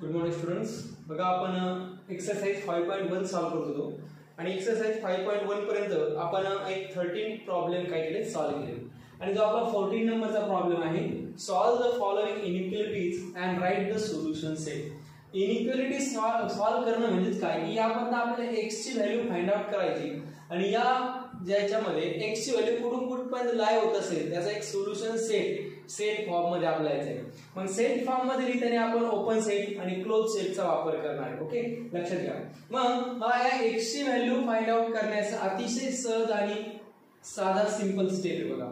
Good morning students. बघा आपण exercise 5.1 solve करत होतो आणि एक्सरसाइज 5.1 पर्यंत आपण एक 13 प्रॉब्लेम काय केले सॉल्व केले आणि जो आपला 14 नंबरचा प्रॉब्लेम आहे solve the following inequalities and right the solution set. Inequality solve करणं म्हणजे काय की यामध्ये आपल्याला x ची व्हॅल्यू फाइंड आउट करायची आणि या ज्याच्यामध्ये x ची व्हॅल्यू कुठून कुठपर्यंत लाय होत असेल त्याचा एक सोल्युशन सेट फॉर्म मध्ये आपल्याला यायचं. मग सेट फॉर्म मध्ये लिहिताना आपण ओपन सेट आणि क्लोज सेटचा वापर करणार आहे. ओके, लक्षात घ्या. मग या x ची व्हॅल्यू फाइंड आउट करण्याचा अतिशय सहज आणि साधा सिंपल स्टेप आहे. बघा,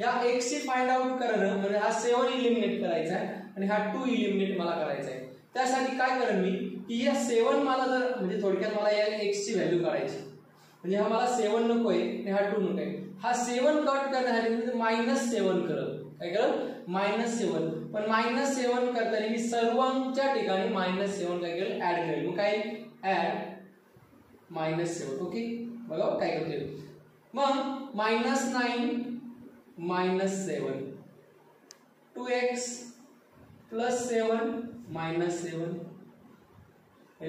या x ची फाइंड आउट करणं म्हणजे हा 7 इलिमिनेट करायचा आहे आणि हा 2 इलिमिनेट मला करायचा आहे. त्यासाठी काय करेन मी की या 7 मला जर म्हणजे थोडक्यात मला या x ची व्हॅल्यू काढायची म्हणजे हा मला 7 नकोय आणि हा 2 नकोय. हा 7 कट करण्यासाठी म्हणजे -7 करत काय करत -7. पण -7 करताना मी सर्वांच्या ठिकाणी -7 काय केलं ऍड केलं. मग काय ऍड -7. ओके, बघा काय करतोय मग -9 -7 2x + 7 -7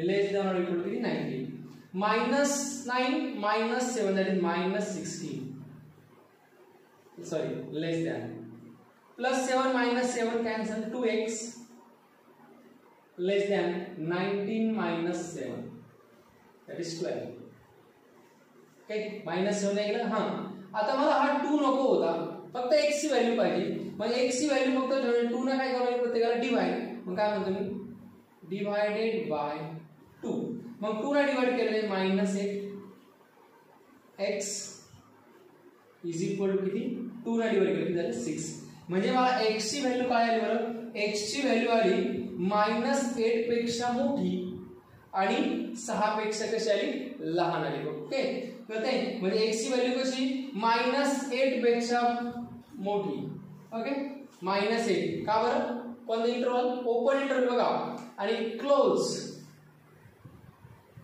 less than or equal to 19. -9 -7 that is -16. Sorry, less than. +7 -7 cancel. 2x less than 19 - 7 that is 12. Okay, -7 आहे ना. हा आता मला हा 2 नको होता, फक्त x ची व्हॅल्यू पाहिजे. मग x ची व्हॅल्यू फक्त 2 ना काय करायचं प्रत्येकाला डिवाइड. मग काय म्हणतो मी डिवाइडेड बाय 2. मग 2 ला डिवाइड केले -8 x इज इक्वल टू किती 2 ला डिवाइड केले झाले 6. म्हणजे मला x ची व्हॅल्यू काय आली बरं, x ची व्हॅल्यू आली -8 पेक्षा मोठी आणि 6 पेक्षा कशी आली लहान आली. ओके, कळतंय. म्हणजे x ची व्हॅल्यू कशी -8 पेक्षा मोठी. ओके, -8 का बरं, कोणतं इंटरवल ओपन इंटरवल बघा आणि क्लोज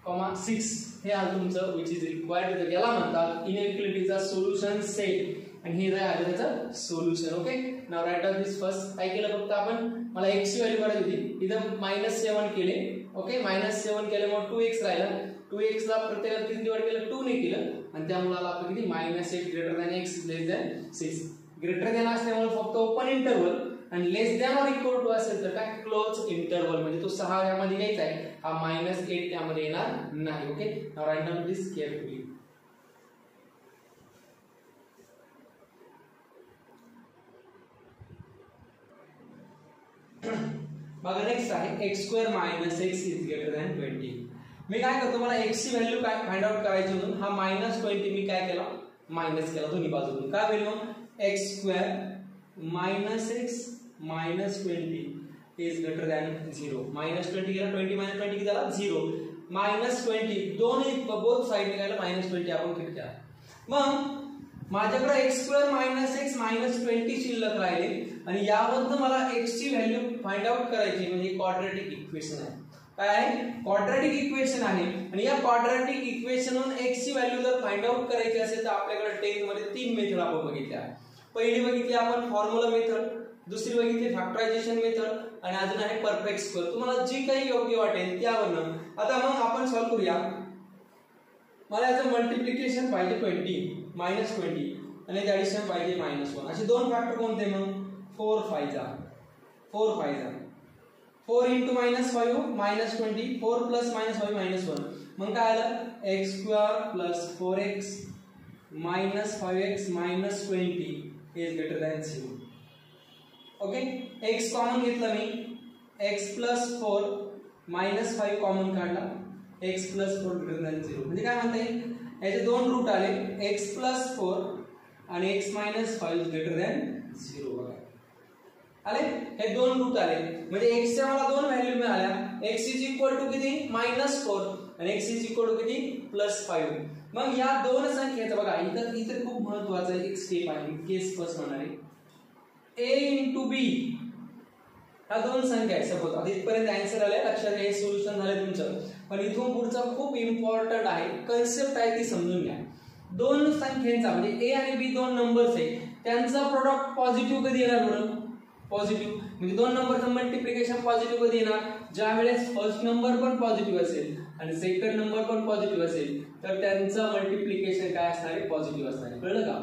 6 हे आहे तुमचं विच इज रिक्वायर्ड. याला म्हणतात इनइक्वालिटीचा सोल्युशन सेट आणि हे आहे त्याचं solution. Okay, now write down this first. काय केलं फक्त आपण मला x ची व्हॅल्यू काढायची होती, इथं -7 केले. ओके, -7 केले मग 2x राहिला. 2x ला प्रत्येकाला किती डिवाइड केलं 2 ने केलं आणि त्यामुळे आला आपलं किती -8 ग्रेटर दॅन x लेस दॅन 6. ग्रेटर दॅन असल्यामुळे फक्त ओपन इंटरवल आणि लेस दॅन ऑर इक्वल टू असेल तर काय क्लोज इंटरवल म्हणजे तो 6 यामध्ये घ्यायचा आहे, हा -8 त्यामध्ये येणार नाही. ओके, नाउ राइट डाउन दिस केअरफुली. बघा नेक्स्ट आहे x² - x is greater than 20. मी काय करतो, मला x ची व्हॅल्यू काय फाइंड आउट करायची होती. हा -20 मी काय केला मायनस केला दोन्ही बाजूतून. काय होईल मग x² - x -20 is greater than 0. -20 केला 20 - 20 किती झाला 0. -20 दोन्ही बोथ साइड ने काय -20 आपण किती केला. मग माझ्याकडे x² - x -20 शिल्लक राहिले आणि यावरून मला x ची व्हॅल्यू फाइंड आउट करायची म्हणजे क्वाड्रॅटिक इक्वेशन आहे. काय आहे क्वाड्रॅटिक इक्वेशन आहे आणि या क्वाड्रॅटिक इक्वेशनवरून x ची व्हॅल्यू जर फाइंड आउट करायची असेल तर आपल्याकडे 10th मध्ये 3 मेथड आपण बघितल्या. पहिली बघितली आपण फॉर्म्युला मेथड, दुसरी बघितली फॅक्टरायझेशन मेथड आणि अजून आहे परफेक्ट स्क्वेअर. तुम्हाला जी काही योग्य वाटेल त्यावरून आता मग आपण सॉल्व करूया. मला याचं मल्टिप्लिकेशन पाहिजे 20 -20 आणि ऍडिशन पाहिजे -1. असे दोन फॅक्टर कोणते मग 4 5 जा 4 5 जा 4 × -5 -20 4 + -5 -1. मग काय आलं x² + 4x - 5x -20 is greater than 0. Okay, x common घेतला मी, x + 4 -5 कॉमन काढला, x + 4 ग्रेटर दॅन 0. म्हणजे काय म्हणता येईल याचे दोन रूट आले x + 4 आणि x - 5 ग्रेटर दॅन 0. बघा आले हे दोन रूट आले म्हणजे x च्या मला दोन व्हॅल्यू मिळाल्या. x इज इक्वल टू किती -4 आणि x इज इक्वल टू किती +5. मग या दोन संख्येचा बघा इथं खूप महत्त्वाचा एक स्टेप आहे, केस फर्स्ट म्हणणार आहे a × b. ह्या दोन संख्या आहेत सपोज. आता इथपर्यंत आन्सर आले, लक्षात घ्या, हे सोल्युशन झाले तुमचं. पण इथून पुढचा खूप इम्पॉर्टंट आहे, कन्सेप्ट आहे ती समजून घ्या. दोन संख्येचा म्हणजे a आणि b दोन नंबर्स आहेत, त्यांचा प्रोडक्ट पॉझिटिव्ह कधी येणार बरं पॉझिटिव्ह, म्हणजे दोन नंबरचं मल्टिप्लिकेशन पॉझिटिव्ह कधी येणार, ज्या वेळेस फर्स्ट नंबर पण पॉझिटिव्ह असेल आणि सेकंड नंबर पण पॉझिटिव्ह असेल तर त्यांचं मल्टिप्लिकेशन काय असणार आहे, पॉझिटिव्ह असणार आहे. कळलं का?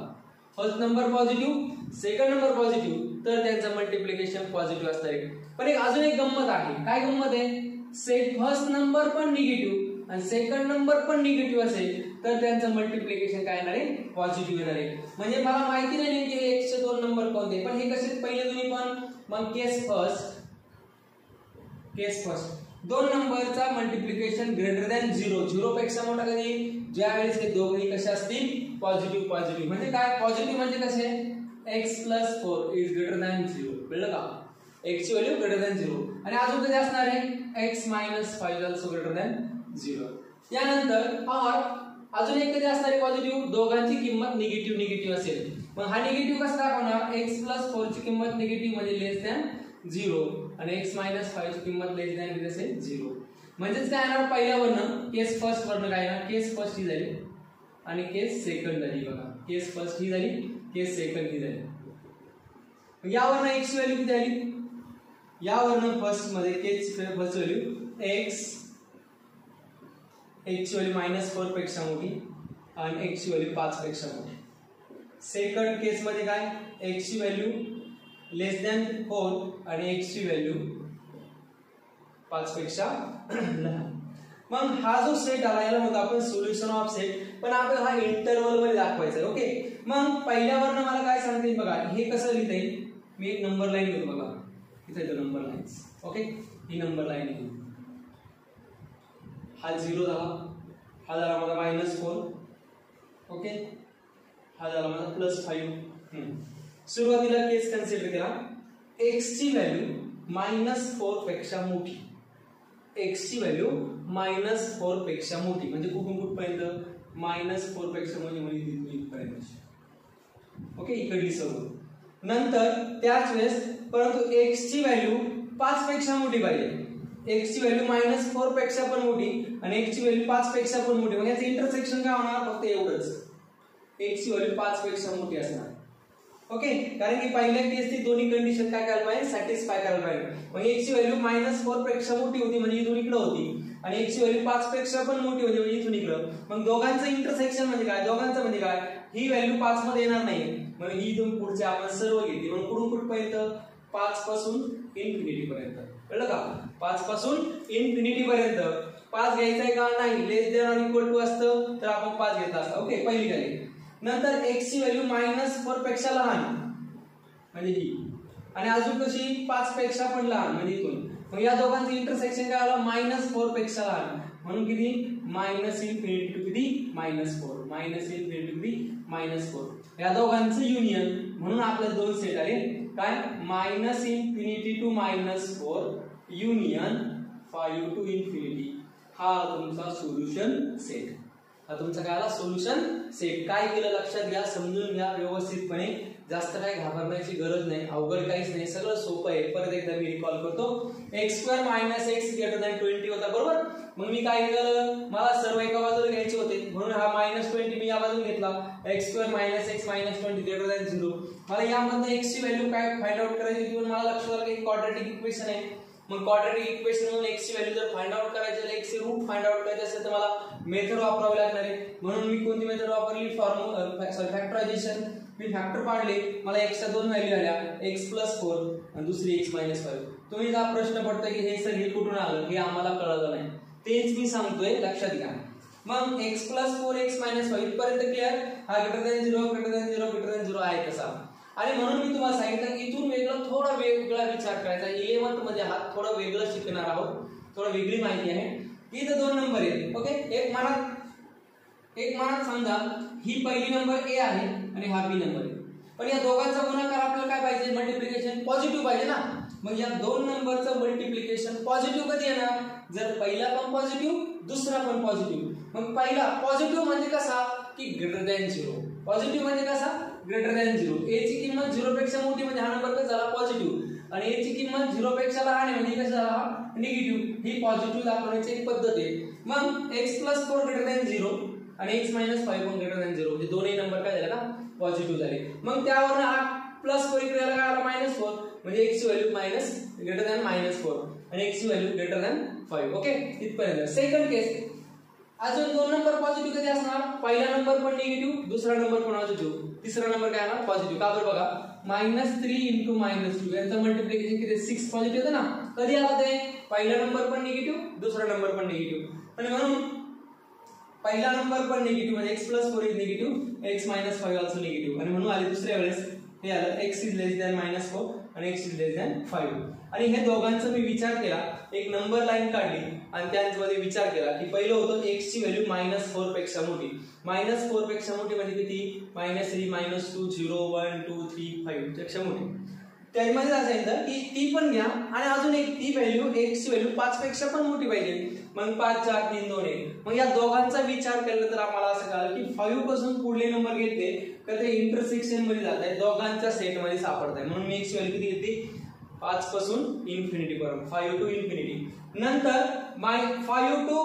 First number positive, second number positive तर त्यांचं मल्टिप्लिकेशन पॉझिटिव्ह असणार आहे. पण एक अजून एक गंमत आहे. काय गंमत आहे? फर्स्ट नंबर पण निगेटिव्ह आणि सेकंड नंबर पण निगेटिव्ह असेल तर त्यांचं मल्टिप्लिकेशन काय येणार आहे, पॉझिटिव्ह येणार आहे. म्हणजे मला माहिती नाही नेमके हे x चे दोन नंबर कोणते, पण हे कसे पहिले तुम्ही पण मग केस फर्स्ट दोन नंबरचा मल्टिप्लिकेशन ग्रेटर दॅन 0, 0 पेक्षा मोठा कधी, ज्या वेळेस हे दोघेही कसे असतील, पॉझिटिव्ह. म्हणजे काय पॉझिटिव्ह म्हणजे कसे, x + 4 इज ग्रेटर दॅन 0. कळलं का? x ची व्हॅल्यू ग्रेटर दॅन 0 आणि अजून कधी असणार आहे, x - 5 is also greater than 0. यानंतर और अजून एक कधी असणार आहे पॉझिटिव्ह, दोघांची किंमत निगेटिव्ह असेल. मग हा निगेटिव्ह कसा दाखवणार, x + 4 ची किंमत निगेटिव्ह म्हणजे लेस दॅन 0 आणि x - 5 ची किंमत लेस दॅन किती असेल, 0. म्हणजेच काय येणार, पहिल्या वरनं केस फर्स्ट वरनं काय येणार, केस फर्स्ट ही झाली आणि केस सेकंड झाली. बघा केस फर्स्ट ही झाली, केस सेकंड ही झाली. यावरनं x ची व्हॅल्यू किती झाली, यावरनं फर्स्ट मध्ये केस फर्स्ट व्हॅल्यू x ची व्हॅल्यू -4 पेक्षा मोठी आणि x ची व्हॅल्यू 5 पेक्षा मोठी. सेकंड केस मध्ये काय, x ची व्हॅल्यू लेस दॅन 4 आणि x ची व्हॅल्यू 5 पेक्षा लहान. मग हा जो सेट आला याला म्हणतो आपण सोल्युशन ऑफ सेट, पण आपल्याला हा इंटरवल मध्ये दाखवायचा आहे. ओके, मग पहिल्यावरनं मला काय सांगता येईल बघा, हे कसं लिहिता येईल, मी एक नंबर लाईन घेतो बघा, इथे येतो नंबर लाईन्स. ओके, ही नंबर लाईन आहे, हा 0 झाला, हा झाला माझा -4. ओके, हा झाला माझा +5. सुरुवातीला केस कन्सिडर केला, x ची व्हॅल्यू -4 पेक्षा मोठी, x ची व्हॅल्यू -4 पेक्षा मोठी म्हणजे कुठून कुठपर्यंत, -4 पेक्षा मोठी म्हणजे इथपर्यंत. ओके, इकडली सर्व. नंतर त्याच वेळेस परंतु x ची व्हॅल्यू 5 पेक्षा मोठी पाहिजे, x ची व्हॅल्यू -4 पेक्षा पण मोठी आणि x ची व्हॅल्यू 5 पेक्षा पण मोठी. म्हणजे याचं इंटरसेक्शन काय होणार, फक्त एवढंच, x ची व्हॅल्यू 5 पेक्षा मोठी असणार. ओके, कारण की पहिल्या केसची दोन्ही कंडिशन काय करायला पाहिजे, सॅटिस्फाय करायला पाहिजे. मग x ची व्हॅल्यू -4 पेक्षा मोठी होती म्हणजे इथून इकडे होती आणि x ची व्हॅल्यू 5 पेक्षा पण मोठी होती म्हणजे इथून इकडे. मग दोघांचं इंटरसेक्शन म्हणजे काय, दोघांचं म्हणजे काय, ही व्हॅल्यू 5 मध्ये येणार नाही, मग ही इथून पुढचे आपण सर्व घेतली. मग कुठून कुठपर्यंत, 5 पासून इन्फिनिटी पर्यंत. कळलं का? 5 पासून इन्फिनिटी पर्यंत 5 घ्यायचा आहे का नाही, लेस दॅन ऑर इक्वल टू असतं तर आपण 5 घेतला असता. ओके, पहिली झाली. नंतर x ची व्हॅल्यू -4 पेक्षा लहान म्हणजे ही आणि अजून कशी 5 पेक्षा पण लहान म्हणजे इथून. मग या दोघांचं इंटरसेक्शन काय आलं, -4 पेक्षा लहान म्हणून किती, -इन्फिनिटी टू किती, -4, -इन्फिनिटी टू किती, -4. या दोघांचं युनियन म्हणून आपले दोन सेट आले काय, -infinity to -4 union 5 to infinity. हा तुमचा सोल्युशन सेट. हा तुमचा काय आला, सोल्युशन सेट. काय केलं लक्षात घ्या, समजून घ्या व्यवस्थितपणे, जास्त काय घाबरण्याची गरज नाही, अवघड काहीच नाही, सगळं सोपं आहे. परत एकदा मी रिकॉल करतो, x² - x > 20 होता बरोबर. मग मी काय केलं, मला सर्व एका बाजूला घ्यायचे होते म्हणून हा -20 मी या बाजूला घेतला, x² - x -20 > 0. मला यामधनं x ची व्हॅल्यू काय फाइंड आउट करायची होती, मला लक्षात आलं की क्वाड्रॅटिक इक्वेशन आहे. मग क्वाड्रॅटिक इक्वेशन म्हणून x ची व्हॅल्यू जर फाइंड आउट करायची असेल, x चे रूट फाइंड आउट करायचे असेल तर मला मेथड वापरावी लागणार आहे. म्हणून मी कोणती मेथड वापरली, फॅक्टरायझेशन. मी फॅक्टर पाडले, मला x च्या दोन व्हॅल्यू आल्या, x + 4 आणि दुसरी x - 5. तुम्ही जा प्रश्न पडतो की हे सर हे कुठून आलं, हे आम्हाला कळलं नाही, तेच मी सांगतोय, लक्षात घ्या. मग x + 4 x - 5 इथपर्यंत क्लिअर. हा > 0 आहे कसा. आणि म्हणून मी तुम्हाला सांगितलं की इथून थोडा वेगळा विचार करायचा. 11th मध्ये हा थोडं वेगळं शिकणार आहोत, थोडं वेगळी माहिती आहे. इथं दोन नंबर आहेत. ओके, एक मनात समजा ही पहिली नंबर A आहे आणि हा B नंबर आहे, पण या दोघांचा गुणाकार आपल्याला काय पाहिजे, मल्टिप्लिकेशन पॉझिटिव्ह पाहिजे ना. मग या दोन नंबरचं मल्टिप्लिकेशन पॉझिटिव्ह कधी येणार, जर पहिला पण पॉझिटिव्ह दुसरा पण पॉझिटिव्ह. मग पहिला पॉझिटिव्ह म्हणजे कसा की ग्रेटर दॅन 0. पॉझिटिव्ह म्हणजे कसा, ग्रेटर दॅन 0. a ची किंमत 0 पेक्षा मोठी म्हणजे हा नंबर कसा झाला, पॉझिटिव्ह. आणि a ची किंमत 0 पेक्षा लहान आहे म्हणजे कसा झाला, निगेटिव्ह. ही पॉझिटिव्ह दाखवण्याची एक पद्धत आहे. मग x + 4 > 0 आणि x - 5 पण > 0 म्हणजे दोन्ही नंबर काय झाले का, पॉझिटिव्ह झाले. मग त्यावरून हा प्लस 4 इकडे आला काय आला -4 म्हणजे x ची व्हॅल्यू मायनस ग्रेटर दॅन -4 आणि x ची व्हॅल्यू ग्रेटर दॅन 5. ओके इथपर्यंत. सेकंड केस अजून 2 नंबर पॉझिटिव्ह कधी असणार? पहिला नंबर पण निगेटिव्ह, दुसरा नंबर पण पॉझिटिव्ह, तिसरा नंबर काय आला पॉझिटिव्ह. का बरं बघा -3 × -2 यांचं मल्टिप्लिकेशन किती 6 पॉझिटिव्ह होतं ना. कधी आला ते? पहिला नंबर पण निगेटिव्ह, दुसरा नंबर पण निगेटिव्ह आणि म्हणून पहिला नंबर पण निगेटिव्ह म्हणजे x + 4 is negative, x - 5 also negative आणि म्हणून आले दुसऱ्या वेळेस हे आलं x इज लेस दॅन -4 आणि x इज लेस दॅन 5. आणि हे दोघांचा मी विचार केला, एक नंबर लाईन काढली आणि त्यामध्ये विचार केला की पहिलं होतं x ची व्हॅल्यू -4 पेक्षा मोठी. -4 पेक्षा मोठी म्हणजे किती? -3 -2 0 1 2 3 5 पेक्षा मोठी. त्यामध्ये असं सांगितलं की ती पण घ्या आणि अजून एक ती व्हॅल्यू x ची व्हॅल्यू 5 पेक्षा पण मोठी पाहिजे. मग 5 4 3 2 1. मग या दोघांचा विचार केला तर आम्हाला असं कळलं की 5 पासून पुढले नंबर घेतले तर ते इंटरसेक्शन मध्ये जात आहे, दोघांच्या सेट मध्ये सापडत आहे. म्हणून मी x ची व्हॅल्यू किती घेतली? 5 पासून इन्फिनिटी पर्यंत, 5 to इन्फिनिटी. नंतर 5 to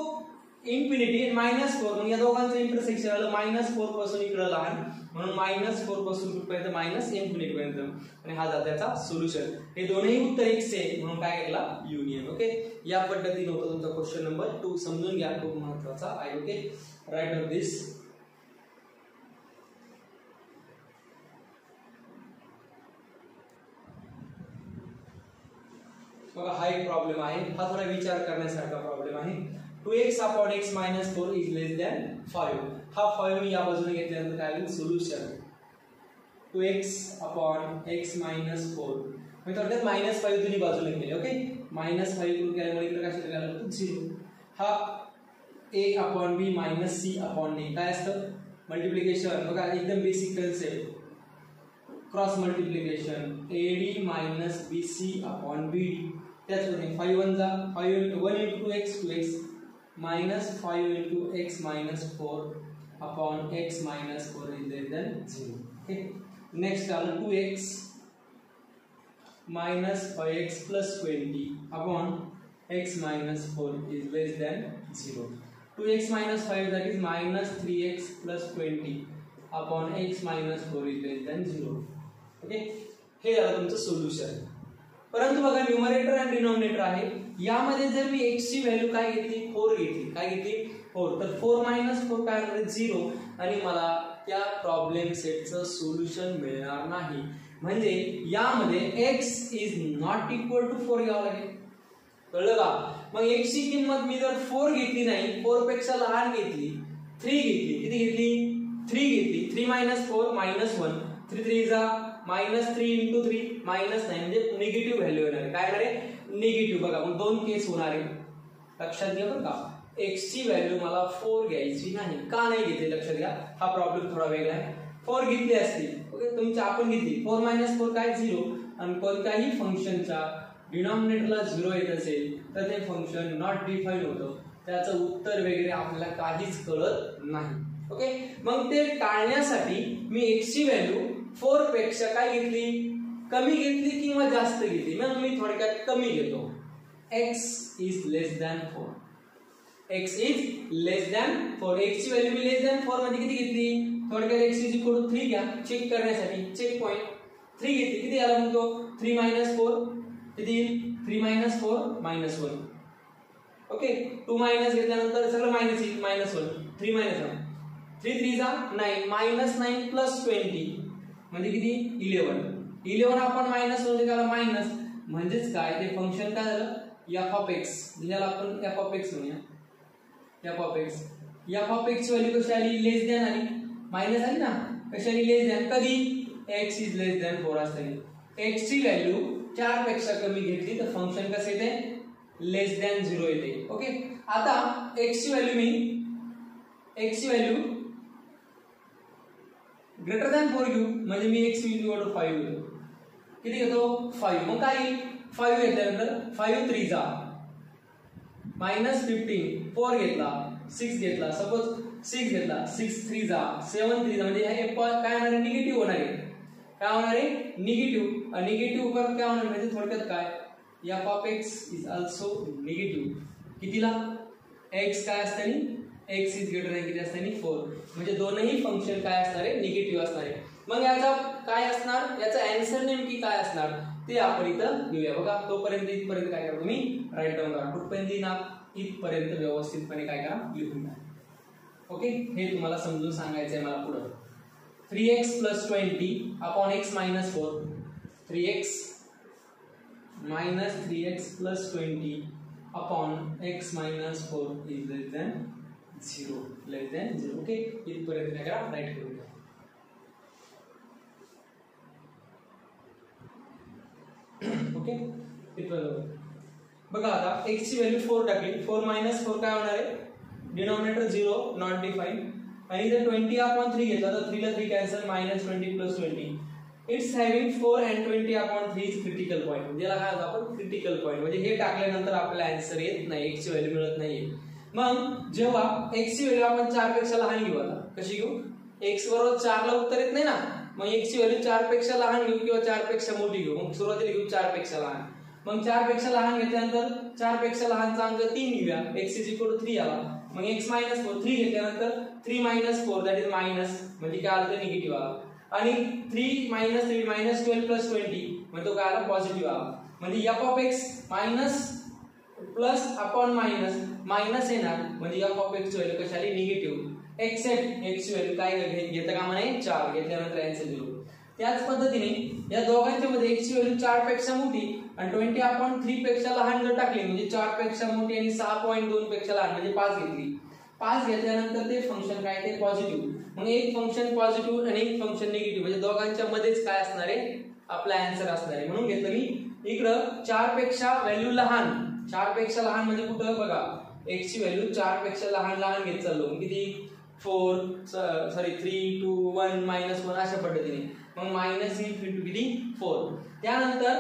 इन्फिनिटी -4 मग या दोघांचं इंटरसेक्शन आलं -4 पासून इकडे लहान म्हणून -4 पासून कुठपर्यंत -इन्फिनिटी पर्यंत आणि हा त्याचा सोल्युशन. हे दोन्ही उत्तर x आहे म्हणून काय केला? युनियन. ओके या पद्धतीने होता तुमचा क्वेश्चन नंबर 2. समजून घ्या, खूप महत्त्वाचा आहे. ओके राईट ऑफ दिस. बघा हा एक प्रॉब्लेम आहे, हा थोडा विचार करण्यासारखा प्रॉब्लेम आहे. 2x upon x minus 4 is less than 5. हा 5 मी या बाजूने घेतल्यानंतर काय होईल? Solution 2x upon x minus 4 मी थोडक्यात -5 दोन्ही बाजूने केले. ओके -5 करून केल्यामुळे इकडे काय शिकले आलं 0. हा a upon b minus c upon d काय असतं? मल्टिप्लिकेशन. बघा एकदम basic concept, cross multiplication ad minus bc upon bd. त्याचप्रमाणे 5 1 जा 1 into 2x 2x minus 5 into x minus 4 upon x minus 4 is less than 0. Okay. Next आलं 2x minus 5x plus 20 upon x minus 4 is less than 0. 2x minus 5 that is minus 3x plus 20 upon x minus 4 is less than 0. Okay. हे झालं तुमचं solution. परंतु बघा numerator आणि denominator आहे, यामध्ये जर मी x ची व्हॅल्यू काय घेतली? 4 घेतली. काय घेतली? 4. तर 4 - 4 काय होणार? 0 आणि मला त्या प्रॉब्लेम सेटचं सोल्युशन मिळणार नाही. म्हणजे यामध्ये x is not equal to 4 घ्यावं लागेल. कळलं का? मग x ची किंमत मी जर 4 घेतली नाही, 4 पेक्षा लहान घेतली, 3 घेतली. किती घेतली? 3 घेतली. 3 - 4 -1 3 3 जा -3 into 3 -9 म्हणजे निगेटिव्ह व्हॅल्यू येणार आहे. काय येणार आहे? निगेटिव्ह. बघा मग 2 केस होणार आहे. लक्षात घ्या बरं का, x ची व्हॅल्यू मला 4 घ्यायची नाही. का नाही घेतली? लक्षात घ्या, हा प्रॉब्लेम थोडा वेगळा आहे. 4 घेतली असती, ओके तुमची आपण घेतली 4 - 4 काय 0 आणि कोणत्याही फंक्शनच्या डिनॉमिनेटरला 0 येत असेल तर ते फंक्शन नॉट डिफाईन होतं, त्याचं उत्तर वगैरे आपल्याला काहीच कळत नाही. ओके मग ते टाळण्यासाठी मी x ची व्हॅल्यू 4 पेक्षा काय घेतली? कमी घेतली किंवा जास्त घेतली. मग मी थोडक्यात कमी घेतो. x is less than 4. x is less than 4. x ची व्हॅल्यू मी लेस दॅन 4 मध्ये किती घेतली? थोडक्यात x इज इक्वल टू 3 घ्या. चेक करण्यासाठी चेक पॉइंट 3 घेतली. किती आला म्हणतो? 3 - 4 किती? 3 - 4 -1. ओके 2 मायनस घेतल्यानंतर सगळं मायनस येईल. -1 3 - 1 3 3 जा 9 -9 प्लस 20 म्हणजे किती? 11. 11 आपण मायनस म्हणजे त्याला मायनस म्हणजेच काय? ते फंक्शन काय झालं? f of x. ज्याला आपण f of x म्हणूया. f of x. f of x ची व्हॅल्यू कशी आली? लेस दॅन आली. मायनस आली ना? कशी आली? लेस दॅन. कधी? x इज लेस दॅन 4 असताना. x ची व्हॅल्यू 4 पेक्षा कमी घेतली तर फंक्शन कसं येते? लेस दॅन 0 येते. ओके आता x ची व्हॅल्यू ग्रेटर दॅन 4 घेऊ म्हणजे मी x इक्वल टू 5 घेतो. किती घेतो? 5. मग काय येईल? 5 घेतल्यानंतर 5 3 जा -15 4 घेतला 6 घेतला. सपोज 6 घेतला 6 3 जा 7 3 जा म्हणजे हे काय होणार आहे? निगेटिव्ह होणार आहे. काय होणार आहे? निगेटिव्ह. निगेटिव्ह परत काय होणार म्हणजे थोडक्यात काय? f of x is also negative. कितीला? x काय असताना? x is greater than किती असताना? 4. म्हणजे दोनही फंक्शन काय असणार आहे? निगेटिव्ह असणार आहे. मग याचा काय असणार, याचा आन्सर नेमकी काय असणार ते आपण इथं घेऊया बघा. तोपर्यंत इथपर्यंत काय करा तुम्ही राईट डाऊन करा, कुठपर्यंत ना इथपर्यंत व्यवस्थितपणे काय करा लिहून घ्या. ओके, हे तुम्हाला समजून सांगायचं आहे मला पुढे. 3x + 20 upon x - 4, 3x - 3x + 20 upon x - 4 is less than 0. Okay, इथपर्यंत काय करा राईट करून घ्या. ओके, इथपर्यंत बघा. आता x ची व्हॅल्यू 4 टाकली, 4 - 4 काय होणार आहे, डिनॉमिनेटर 0 नॉट डिफाइंड, आणि इथे 20 अपॉन 3 घेतला तर 3 ला 3 cancel, -20 + 20. It's having 4 and 20 upon 3 is critical point. म्हणजे याला काय होतं आपण क्रिटिकल पॉईंट, म्हणजे हे टाकल्यानंतर आपल्याला आन्सर येत नाही, x ची व्हॅल्यू मिळत नाहीये. मग जेव्हा x ची व्हॅल्यू आपण 4 पेक्षा लहान घेऊ, आता कशी घेऊ, x बरोबर 4 ला उत्तर येत नाही ना, मग x ची व्हॅल्यू 4 पेक्षा लहान घेऊ किंवा 4 पेक्षा मोठी घेऊ. मग सुरुवातीला घेऊ 4 पेक्षा लहान, मग 4 पेक्षा लहान घेतल्यानंतर 4 पेक्षा लहानचा अंक 3 घेऊया, x = 3 आला. मग x - 4 3 घेतल्यानंतर 3 - 4 दॅट इज मायनस, म्हणजे काय आलं निगेटिव्ह आला. आणि 3 - 3 -12 + 20 म्हणजे तो काय आला पॉझिटिव्ह आला. म्हणजे f(x) minus plus upon minus minus येणार, म्हणजे f(x) ची व्हॅल्यू कशी आली निगेटिव्ह. एक्सेप्ट x ची व्हॅल्यू काय घेता कामा नये 4 घेतल्यानंतर आन्सर 0. त्याच पद्धतीने या दोघांच्या मध्ये x ची व्हॅल्यू 4 पेक्षा मोठी आणि 20 अपॉन 3 पेक्षा लहान जर टाकली, म्हणजे 4 पेक्षा मोठी आणि 6.2 पेक्षा लहान म्हणजे 5 घेतली. 5 घेतल्यानंतर ते फंक्शन काय ते पॉझिटिव्ह. मग एक फंक्शन पॉझिटिव्ह आणि एक फंक्शन निगेटिव्ह, म्हणजे दोघांच्या मध्येच काय असणार आहे आपला आन्सर असणार आहे. म्हणून घेतलं मी इकडं 4 पेक्षा व्हॅल्यू लहान, 4 पेक्षा लहान म्हणजे कुठं बघा, x ची व्हॅल्यू 4 पेक्षा लहान घेत चाललो, किती 3 2 1 -1 अशा पद्धतीने. मग -∞ किती 4. त्यानंतर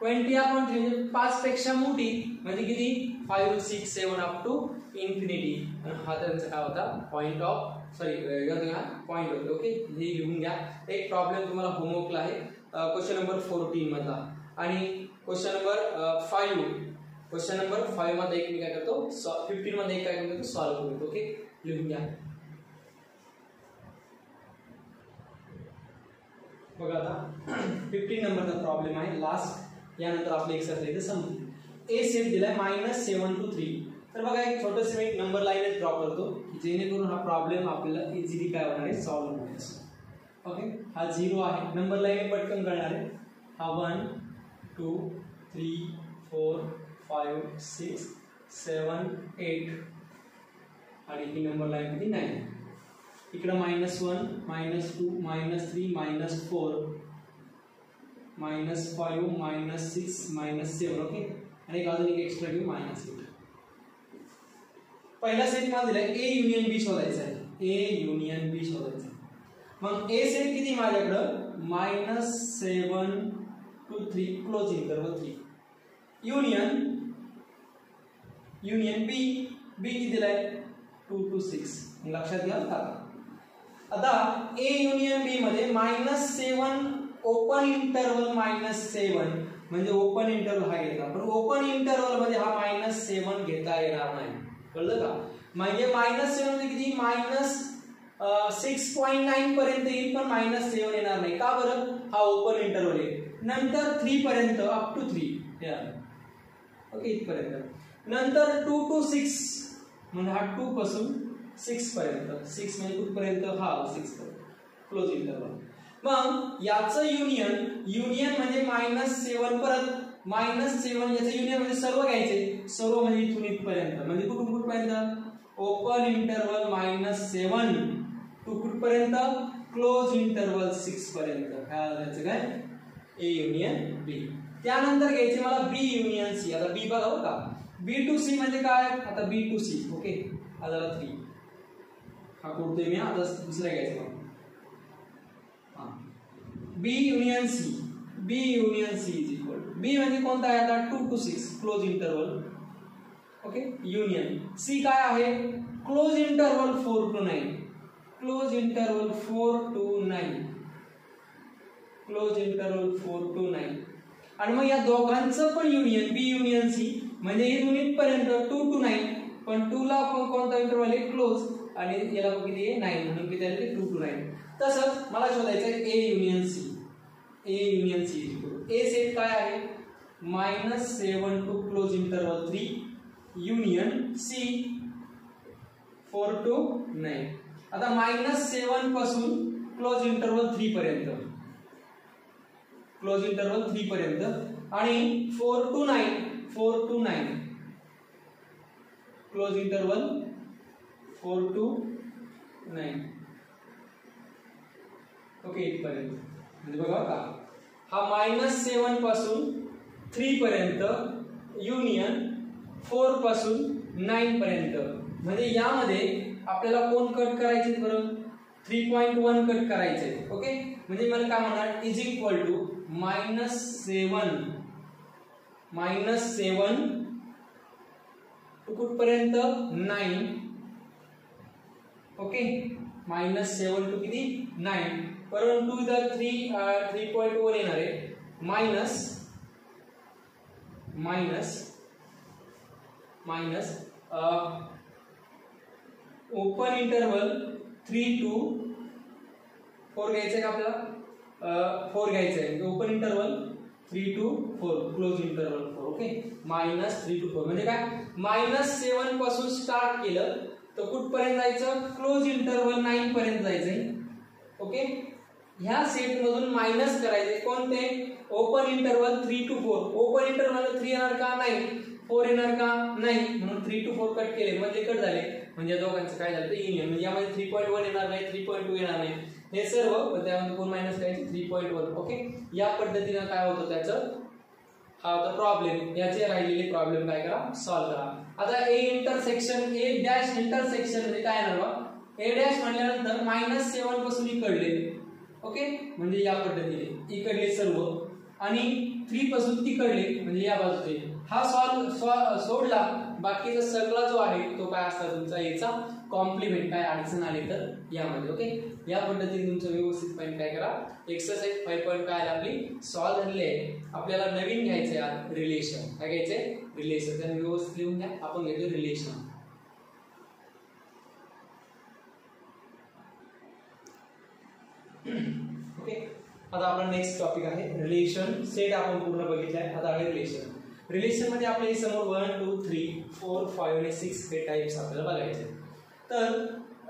20 अपॉन 3 म्हणजे 5 पेक्षा मोठी म्हणजे किती 5 6 7 अप टू इन्फिनिटी. आणि हा त्यांचा काय होता पॉइंट ऑफ पॉइंट होते. ओके, हे लिहून घ्या. एक प्रॉब्लेम तुम्हाला होमवर्कला आहे क्वेश्चन नंबर 14 मधला, आणि क्वेश्चन नंबर 5 मध्ये एक मी काय करतो 15 मध्ये एक काय करतो सॉल्व्ह करतो. ओके, लिहून घ्या. बघा आता 15 नंबरचा प्रॉब्लेम आहे लास्ट, यानंतर आपले एक्सरसाइज संपली. ए सेट दिलाय -7 to 3. तर बघा एक छोटस मी नंबर लाईन ड्रॉ करतो जेणेकरून हा प्रॉब्लेम आपल्याला इझिली काय होणार आहे सॉल्व्ह होणार आहे. ओके, हा 0 आहे, नंबर लाईन पटकन कळणार आहे. हा 1 2 3 4 5 6 7 8 आणि ही नंबर लाईन किती 9. इकडे -1 -2 -3 -4 -5 -6 -7. ओके, आणि एक अजून एक एक्स्ट्रा घेऊ -8. पहिला सेट मला दिलाय A युनियन B शोधायचा आहे. A युनियन B शोधायचा आहे. मग A सेट किती माझ्याकडे -7 to 3 close interval 3. Union B किती दिलाय 2 to 6. लक्षात घ्या. आता A युनियन B मध्ये -7 ओपन इंटरवल -7 म्हणजे ओपन इंटरवल हा घेतला, पण ओपन इंटरवल मध्ये हा -7 घेता येणार नाही. कळलं का? म्हणजे -7 म्हणजे किती -6.9 पर्यंत येईल, पण -7 येणार नाही. का बरं? हा ओपन इंटरवल आहे. नंतर 3 पर्यंत अप टू 3 ओके इथपर्यंत. नंतर 2 to 6 म्हणजे हा 2 पासून 6 पर्यंत, 6 म्हणजे कुठपर्यंत हा 6 पर्यंत क्लोज इंटरवल. मग याचं युनियन म्हणजे -7 परत -7 याचं युनियन म्हणजे सर्व घ्यायचे, सर्व म्हणजे इथून इथपर्यंत, म्हणजे कुठपर्यंत ओपन इंटरवल -7 टू कुठपर्यंत क्लोज इंटरवल 6 पर्यंत. ह्याचं काय A युनियन B. त्यानंतर घ्यायचे मला B युनियन C. आता B बघा का, B to C म्हणजे काय, आता B to C. ओके, हा झाला 3. हा कोणतोय मी आता दुसरा घ्यायचा B union C. B union C is equal to B म्हणजे कोणता आहे आता 2 to 6 close interval. Okay, union C काय आहे close interval 4 to 9. Close interval 4 to 9. Close interval 4 to 9. आणि मग या दोघांचं पण युनियन B युनियन C म्हणजे इथून इथपर्यंत 2 to 9, पण 2 ला पण कोणता इंटरवल आहे क्लोज, आणि याला किती आहे 9 म्हणून किती आले 2 to 9. तसंच मला शोधायचं आहे A union C. A union C A set काय आहे -7 to close interval 3 union C 4 to 9. आता -7 पासून क्लोज इंटरवल 3 पर्यंत, क्लोज इंटरवल 3 पर्यंत आणि 4 to 9 close interval 4 to 9. Okay इथपर्यंत म्हणजे बघा का हा -7 पासून 3 पर्यंत युनियन 4 पासून 9 पर्यंत. म्हणजे यामध्ये आपल्याला कोण कट करायचे बरं 3.1 कट करायचे. ओके म्हणजे मला काय म्हणणार इज इक्वल टू -7 टू कुठपर्यंत 9. ओके -7 टू किती 9 परंतु इथं 3.1 येणार आहे मायनस ओपन इंटरवल 3 to 4 घ्यायचं आहे का आपल्याला 4 घ्यायचं आहे. Open interval 3 to 4 close interval 4. Okay -3 to 4 म्हणजे काय -7 पासून स्टार्ट केलं तर कुठपर्यंत जायचं क्लोज इंटरवल 9 पर्यंत जायचंय. ओके ह्या सेट मधून मायनस करायचे कोणते open interval 3 to 4. Open interval 3 येणार का नाही 4 येणार का नाही म्हणून 3 to 4 कट केले म्हणजे कट झाले म्हणजे दोघांचं काय झालं युनियन. म्हणजे यामध्ये 3.1 येणार नाही 3.2 येणार नाही हे सर्व त्यामध्ये कोण मायनस करायचे 3.1. ओके या पद्धतीने काय होतं त्याचं हा होता प्रॉब्लेम. याचे राहिलेले प्रॉब्लेम काय करा सॉल्व्ह करा. आता A intersection A dash intersection म्हणजे काय येणार बा ए डॅश म्हणल्यानंतर -7 पासून इकडले. ओके म्हणजे या पद्धतीने इकडले सर्व आणि 3 पासून तिकडले म्हणजे या बाजूचे हा सोडला बाकीचा सगळा जो आहे तो काय असता तुमचा याचा कॉम्प्लिमेंट. काय अडचण आली तर यामध्ये. ओके या पद्धतीने तुमचं व्यवस्थितपणे काय करा एक्सरसाइज 5 काय आपली सॉल्व्ह झालेली आहे. आपल्याला नवीन घ्यायचंय आज रिलेशन. काय घ्यायचंय रिलेशन. त्याने व्यवस्थित लिहून घ्या. आपण घेतो रिलेशन. ओके आता आपला नेक्स्ट टॉपिक आहे रिलेशन. सेट आपण पूर्ण बघितलाय. आता आहे रिलेशन. रिलेशन मध्ये आपल्या समोर 1 2 3 4 5 आणि 6 हे टाइप्स आपल्याला बघायचे. तर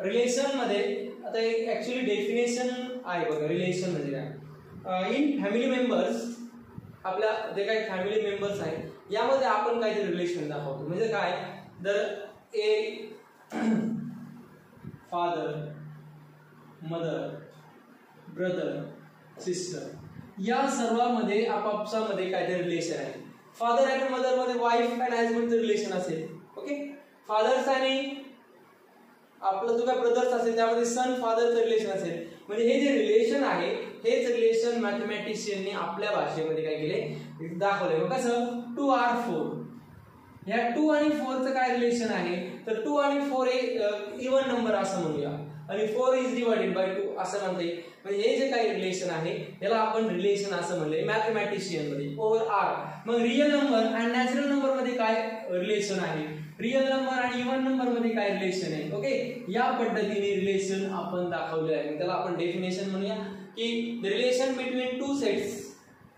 रिलेशन मध्ये आता एक ऍक्च्युअली डेफिनेशन आहे बघा. रिलेशन म्हणजे काय इन फॅमिली मेंबर्स आपल्या जे काही फॅमिली मेंबर्स आहेत यामध्ये आपण काहीतरी रिलेशन दाखवतो. म्हणजे काय जर a father mother brother sister या सर्वांमध्ये आपापसामध्ये काहीतरी रिलेशन आहे. फादर आणि मदर मध्ये वाईफ अँड हजबंडचं रिलेशन असेल. ओके फादर्स आणि आपलं जो काय ब्रदर्स असेल त्यामध्ये सन फादरचं रिलेशन असेल. म्हणजे हे जे रिलेशन आहे हेच रिलेशन मॅथमॅटिशियनने आपल्या भाषेमध्ये काय केले दाखवले. कसं 2R4 ह्या 2 आणि 4चं काय रिलेशन आहे तर 2 आणि 4 हे इव्हन नंबर असं म्हणूया आणि 4 इज डिवाइडेड बाय 2 असं म्हणता येईल. म्हणजे हे जे काही रिलेशन आहे याला आपण रिलेशन असं म्हणले मॅथमॅटिशियन मध्ये ओव्हर आर. मग रिअल नंबर आणि नॅचरल नंबर मध्ये काय रिलेशन आहे रिअल नंबर आणि इव्हन नंबर मध्ये काय रिलेशन आहे. ओके या पद्धतीने रिलेशन आपण दाखवले आहे. त्याला आपण डेफिनेशन म्हणूया की रिलेशन बिटवीन 2 सेट्स.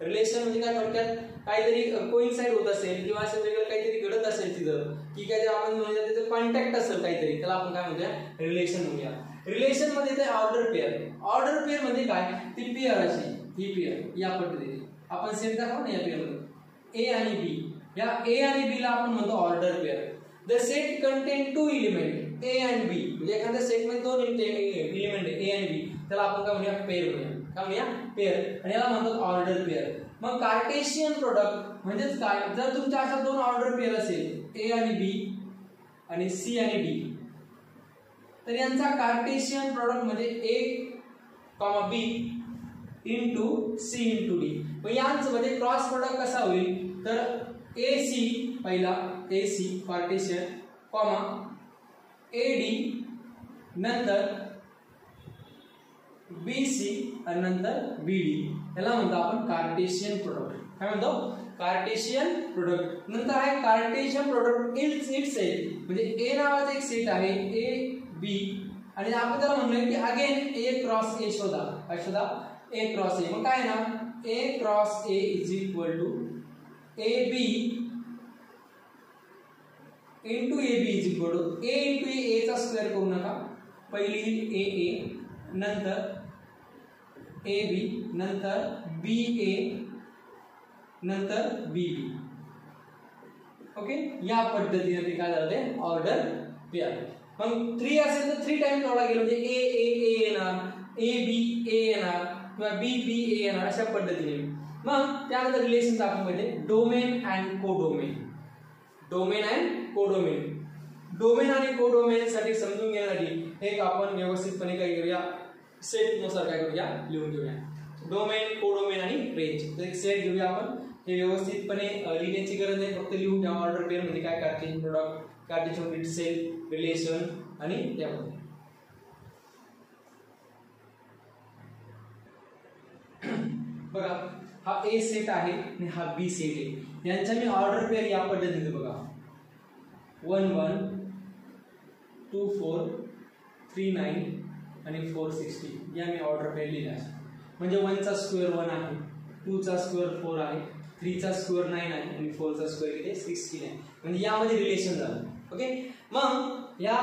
रिलेशन म्हणजे काय थोडक्यात काहीतरी कोइन्साइड होत असेल किंवा असं वेगळं काहीतरी घडत असेल तिथं की काय आपण म्हणूया त्याचं कॉन्टॅक्ट असेल काहीतरी त्याला आपण काय म्हणूया रिलेशन म्हणूया. रिलेशन मध्ये ते ऑर्डर पेअर. ऑर्डर पेअर म्हणजे काय ती पेअर अशी ही पेअर या पद्धतीने आपण सेट दाखवू ना या पेअर मध्ये ए आणि बी. या ए आणि बी ला आपण म्हणतो order pair. The set contain 2 element A and B. म्हणजे एखाद्या सेट मध्ये 2 एलिमेंट आहे ए आणि बी त्याला आपण काय म्हणूया पेअर म्हणूया. काय म्हणूया पेअर आणि याला म्हणतात ऑर्डर पेअर. मग कार्टेशियन प्रोडक्ट म्हणजेच काय जर तुमच्या अशा 2 ऑर्डर पेअर असेल ए आणि बी आणि सी आणि डी तर यांचा कार्टेशियन प्रोडक्ट म्हणजे A B into C into D. मग यांचं मध्ये क्रॉस प्रोडक्ट कसा होईल तर ए सी पहिला A C Cartesian comma A D नंतर बी सी आणि नंतर बी डी. याला म्हणतो आपण कार्टेशियन प्रोडक्ट. काय म्हणतो कार्टेशियन प्रोडक्ट. नंतर आहे कार्टेशियन प्रोडक्ट इट्स सेट. म्हणजे ए नावाचा एक सेट आहे ए बी आणि आपण त्याला म्हणलोय की अगेन ए क्रॉस ए शोधा. काय शोधा? A cross A. मग काय ना A cross A is equal to A B into A B is equal to A into A चा स्क्वेअर करू नका. पहिली ए ए, नंतर ए बी, नंतर बी ए, नंतर बी बी. ओके, या पद्धतीने ते काय झालं ऑर्डर पेअर. मग 3 असेल तर 3 टाइम जोडा गेलो म्हणजे ए ए ए येणार, ए बी ए येणार किंवा बी बी ए येणार अशा पद्धतीने. मग त्यानंतर रिलेशन आपण म्हणजे domain and codomain. Domain and codomain. Domain आणि कोडोमेन साठी समजून घेण्यासाठी एक आपण व्यवस्थितपणे काय करूया, सेट नुसार काय करूया, लिहून घेऊया. डोमेन, कोडोमेन आणि रेंज. तर एक सेट घेऊया आपण. हे व्यवस्थितपणे लिहिण्याची गरज नाही, फक्त लिहून घ्या. ऑर्डर पेअर म्हणजे काय, Cartesian product, Cartesian set, relation आणि त्यामध्ये बघा हा ए सेट आहे आणि हा बी सेट आहे. यांच्या मी ऑर्डर पेअर या पद्धतीने बघा 1 1 2 4 3 9 आणि 4 60 या मी ऑर्डर पेअर लिहिल्या. म्हणजे 1 चा स्क्वेअर 1 आहे, 2 चा स्क्वेअर 4 आहे, 3 चा स्क्वेअर 9 आहे आणि 4 चा स्क्वेअर किती 16 आहे. म्हणजे यामध्ये रिलेशन झालं. ओके, मग या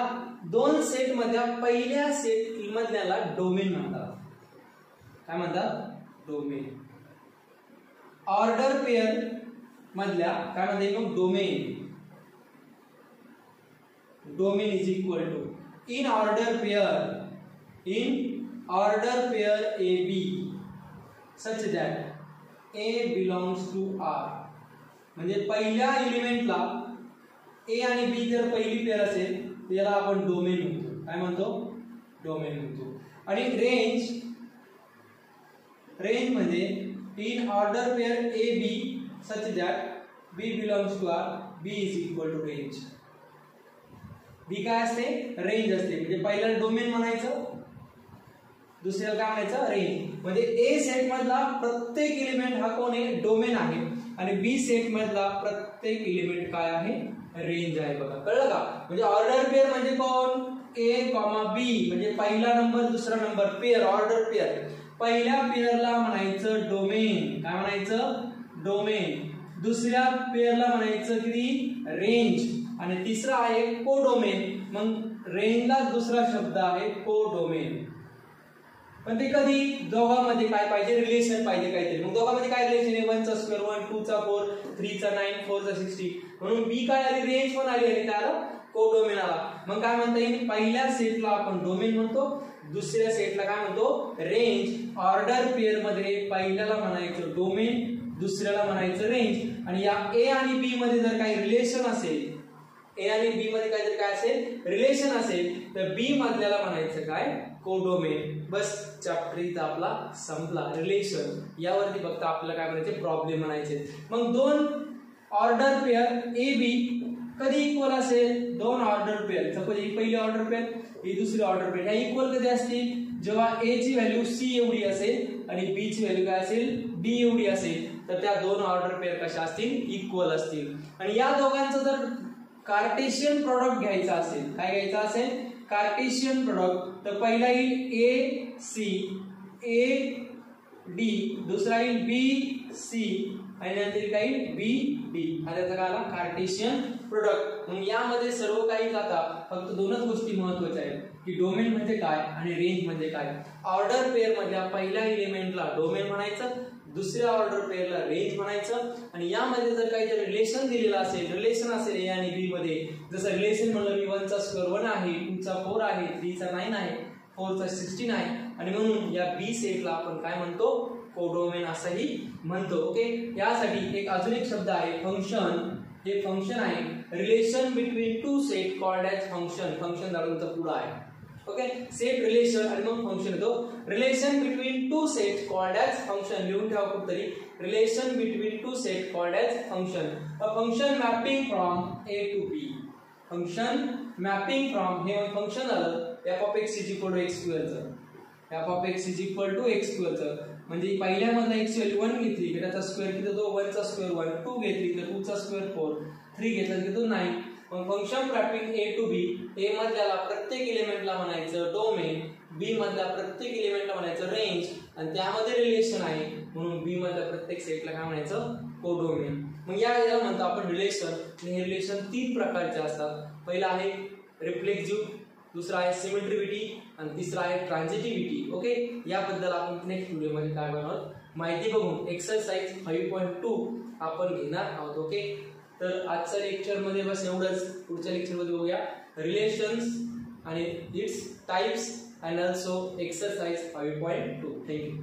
दोन सेट मधल्या पहिल्या सेट मधल्याला डोमेन म्हणतात. काय म्हणतात? डोमेन. ऑर्डर पेअर मधल्या काय म्हणते मग domain. Domain is equal to in order pair A B such that A belongs to R. म्हणजे पहिल्या एलिमेंटला ए आणि बी जर पहिली पेअर असेल त्याला आपण डोमेन म्हणतो. काय म्हणतो? डोमेन म्हणतो. आणि रेंज म्हणजे in order pair A B such that B belongs to R, B is equal to range. B काय असते? रेंज असते. म्हणजे पहिल्याला डोमेन म्हणायचं, दुसऱ्याला काय म्हणायचं? रेंज. म्हणजे ए सेट मधला प्रत्येक एलिमेंट हा कोण आहे? डोमेन आहे. आणि बी सेट मधला प्रत्येक एलिमेंट काय आहे? रेंज आहे. बघा, कळलं का? म्हणजे ऑर्डर पेअर म्हणजे कोण? ए कॉमा बी म्हणजे पहिला नंबर दुसरा नंबर पेअर, ऑर्डर पेअर. पहिल्या पेअरला म्हणायचं डोमेन. काय म्हणायचं? डोमेन. दुसऱ्या पेअरला म्हणायचं किती? रेंज. आणि तिसरा आहे कोडोमेन. मग रेंजला दुसरा शब्द आहे कोडोमेन. पण ते कधी दोघांमध्ये काय पाहिजे? रिलेशन पाहिजे काहीतरी. मग दोघांमध्ये काय रिलेशन आहे? 1 चा स्क्वेअर 1, 2 चा 4, 3 चा 9, 4 चा 60. म्हणून बी काय आली? रेंज पण आली आणि त्याला कोडोमेन आला. मग काय म्हणता येईल? पहिल्या सेटला आपण डोमेन म्हणतो, दुसऱ्या सेटला काय म्हणतो? रेंज. ऑर्डर पेअर मध्ये पहिल्याला म्हणायचं डोमेन, दुसऱ्याला म्हणायचं रेंज. आणि या ए आणि बी मध्ये जर काही रिलेशन असेल, ए आणि बी मध्ये काहीतरी काय असेल? रिलेशन असेल, तर बी मधल्याला म्हणायचं काय? कोडोमेन. बस चॅप्टर इथं आपला संपला. रिलेशन यावरती फक्त आपल्याला काय म्हणायचे? प्रॉब्लेम म्हणायचे. मग दोन ऑर्डर पेअर ए बी कधी इक्वल असेल? दोन ऑर्डर पेअर, सपोज ही पहिली ऑर्डर पेअर, ही दुसरी ऑर्डर पेअर, ह्या इक्वल कधी असतील? जेव्हा ए ची व्हॅल्यू सी एवढी असेल आणि बी ची व्हॅल्यू काय असेल? डी एवढी असेल, तर त्या दोन ऑर्डर पेअर कशा असतील? इक्वल असतील. आणि या दोघांचं जर कार्टेशियन प्रोडक्ट घ्यायचा असेल, काय घ्यायचा असेल? कार्टेशियन प्रोडक्ट, तर पहिला येईल ए सी ए डी, दुसरा येईल बी सी आणि नंतर काही बी डी. हा त्याचा काय आला? Cartesian product. मग यामध्ये सर्व काही जाता फक्त दोनच गोष्टी महत्वाच्या आहेत की डोमेन म्हणजे काय आणि रेंज म्हणजे काय. ऑर्डर पेअर मधल्या पहिल्या एलिमेंटला डोमेन म्हणायचं, दुसऱ्या ऑर्डर पेअरला रेंज म्हणायचं. आणि यामध्ये जर काही जर रिलेशन दिलेलं असेल, रिलेशन असेल ए आणि बी मध्ये, जसं रिलेशन म्हणलं मी 1 चा स्क्वेअर 1 आहे, 2 चा 4 आहे, 3 चा 9 आहे, 4 चा 16 आहे, आणि म्हणून या बी सेटला आपण काय म्हणतो? कोडोमेन असंही म्हणतो. ओके, यासाठी अजून एक शब्द आहे फंक्शन. हे फंक्शन आहे. Relation between two set called as function. Function दाखवून पुढे आहे. ओके, सेट रिलेशन आणि मग फंक्शन येतो. Relation between two set called as function. लिहून ठेवा कुठतरी. Relation between two set called as function. A function mapping from A to B. Function mapping from, हे फंक्शन आलं f of x is equal to x square चं. f of x is equal to x square चं म्हणजे पहिल्या मधला x ची value 1 घेतली की त्याचा स्क्वेअर किती होतो? 1 चा स्क्वेअर 1, 2 घेतली तर 2 चा स्क्वेअर 4, 3 घेतला की तो 9, मग फंक्शन मॅपिंग ए टू बी, ए मधल्याला प्रत्येक एलिमेंटला म्हणायचं डोमेन, बी मधल्या प्रत्येक एलिमेंटला म्हणायचं रेंज, आणि त्यामध्ये रिलेशन आहे म्हणून बी मधल्या प्रत्येक सेटला काय म्हणायचं कोडोमेन. मग याला म्हणतो आपण रिलेशन. हे रिलेशन 3 प्रकारचे असतात. पहिला आहे रिफ्लेक्सिव्ह, दुसरा आहे सिमेट्रिसिटी आणि तिसरा आहे ट्रान्झिटिव्हिटी. ओके, याबद्दल आपण नेक्स्ट व्हिडिओमध्ये काय बनवणार माहिती बघून एक्सरसाइज 5.2 आपण घेणार आहोत. ओके, तर आजच्या लेक्चर मध्ये बस एवढंच. पुढच्या लेक्चर मध्ये बघूया रिलेशन्स आणि its types and also exercise 5.2. Thank you.